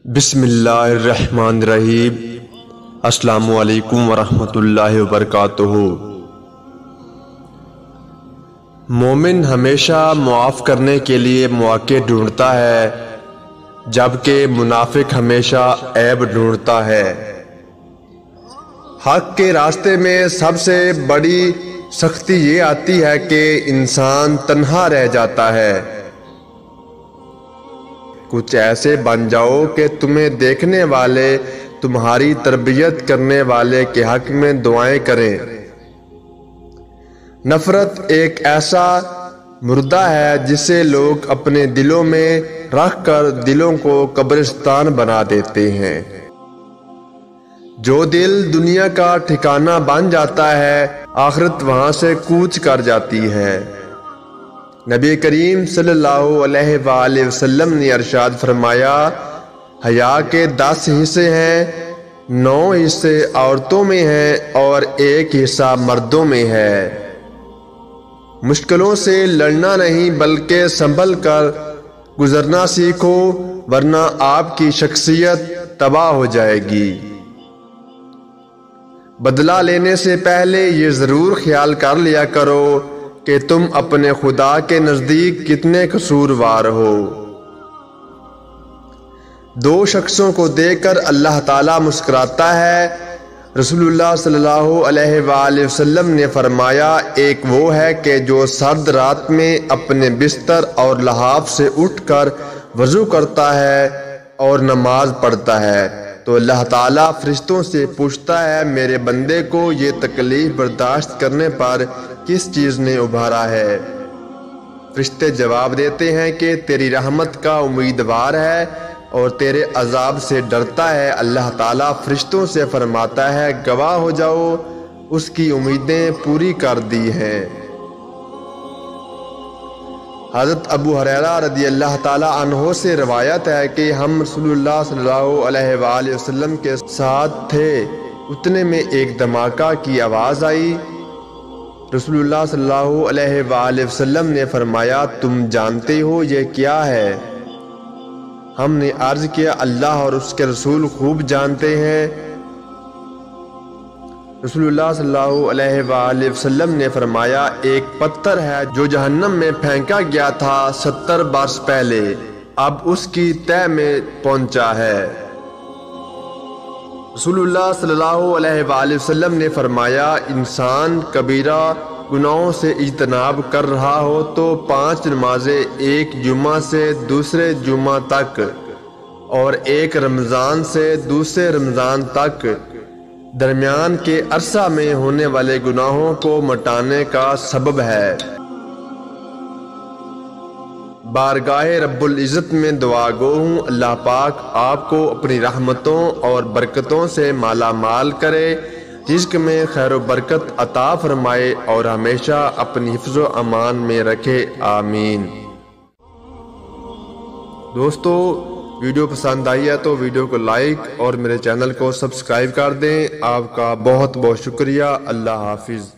بسم اللہ الرحمن الرحیم۔ السلام علیکم ورحمۃ اللہ وبرکاتہ۔ مومن ہمیشہ معاف کرنے کے لیے مواقع ڈھونڈتا ہے، جبکہ منافق ہمیشہ عیب ڈھونڈتا ہے۔ حق کے راستے میں سب سے بڑی سختی یہ آتی ہے کہ انسان تنہا رہ جاتا ہے۔ کچھ ایسے بن جاؤ کہ تمہیں دیکھنے والے تمہاری تربیت کرنے والے کے حق میں دعائیں کریں۔ نفرت ایک ایسا مردہ ہے جسے لوگ اپنے دلوں میں رکھ کر دلوں کو قبرستان بنا دیتے ہیں۔ جو دل دنیا کا ٹھکانہ بن جاتا ہے، آخرت وہاں سے کوچ کر جاتی ہے۔ نبی کریم صلی اللہ علیہ وآلہ وسلم نے ارشاد فرمایا، حیا کے 10 حصے ہیں، 9 حصے عورتوں میں ہیں اور 1 حصہ مردوں میں ہے۔ مشکلوں سے لڑنا نہیں بلکہ سنبھل کر گزرنا سیکھو، ورنہ آپ کی شخصیت تباہ ہو جائے گی۔ بدلہ لینے سے پہلے یہ ضرور خیال کر لیا کرو کہ تم اپنے خدا کے نزدیک کتنے قصوروار ہو۔ 2 شخصوں کو دیکھ کر اللہ تعالیٰ مسکراتا ہے۔ رسول اللہ صلی اللہ علیہ وآلہ وسلم نے فرمایا، ایک وہ ہے کہ جو سرد رات میں اپنے بستر اور لحاف سے اٹھ کر وضو کرتا ہے اور نماز پڑھتا ہے تو اللہ تعالیٰ فرشتوں سے پوچھتا ہے، میرے بندے کو یہ تکلیف برداشت کرنے پر کس چیز نے ابھارا ہے؟ فرشتے جواب دیتے ہیں کہ تیری رحمت کا امیدوار ہے اور تیرے عذاب سے ڈرتا ہے۔ اللہ تعالیٰ فرشتوں سے فرماتا ہے، گواہ ہو جاؤ، اس کی امیدیں پوری کر دی ہیں۔ حضرت ابو ہریرہ رضی اللہ تعالیٰ عنہ سے روایت ہے کہ ہم رسول اللہ صلی اللہ علیہ وآلہ وسلم کے ساتھ تھے، اتنے میں ایک دھماکہ کی آواز آئی۔ رسول اللہ صلی اللہ علیہ وآلہ وسلم نے فرمایا، تم جانتے ہو یہ کیا ہے؟ ہم نے عرض کیا، اللہ اور اس کے رسول خوب جانتے ہیں۔ رسول اللہ صلی اللہ علیہ وآلہ وسلم نے فرمایا، ایک پتھر ہے جو جہنم میں پھینکا گیا تھا 70 برس پہلے، اب اس کی تہہ میں پہنچا ہے۔ رسول اللہ صلی اللہ علیہ وآلہ وسلم نے فرمایا، انسان کبیرہ گناہوں سے اجتناب کر رہا ہو تو 5 نمازیں، ایک جمعہ سے دوسرے جمعہ تک اور ایک رمضان سے دوسرے رمضان تک، درمیان کے عرصہ میں ہونے والے گناہوں کو مٹانے کا سبب ہے۔ بارگاہ رب العزت میں دعا گو ہوں، اللہ پاک آپ کو اپنی رحمتوں اور برکتوں سے مالا مال کرے، رزق میں خیر و برکت عطا فرمائے اور ہمیشہ اپنی حفظ و امان میں رکھے، آمین۔ دوستو، ویڈیو پسند آئی ہے تو ویڈیو کو لائک اور میرے چینل کو سبسکرائب کر دیں۔ آپ کا بہت بہت شکریہ۔ اللہ حافظ۔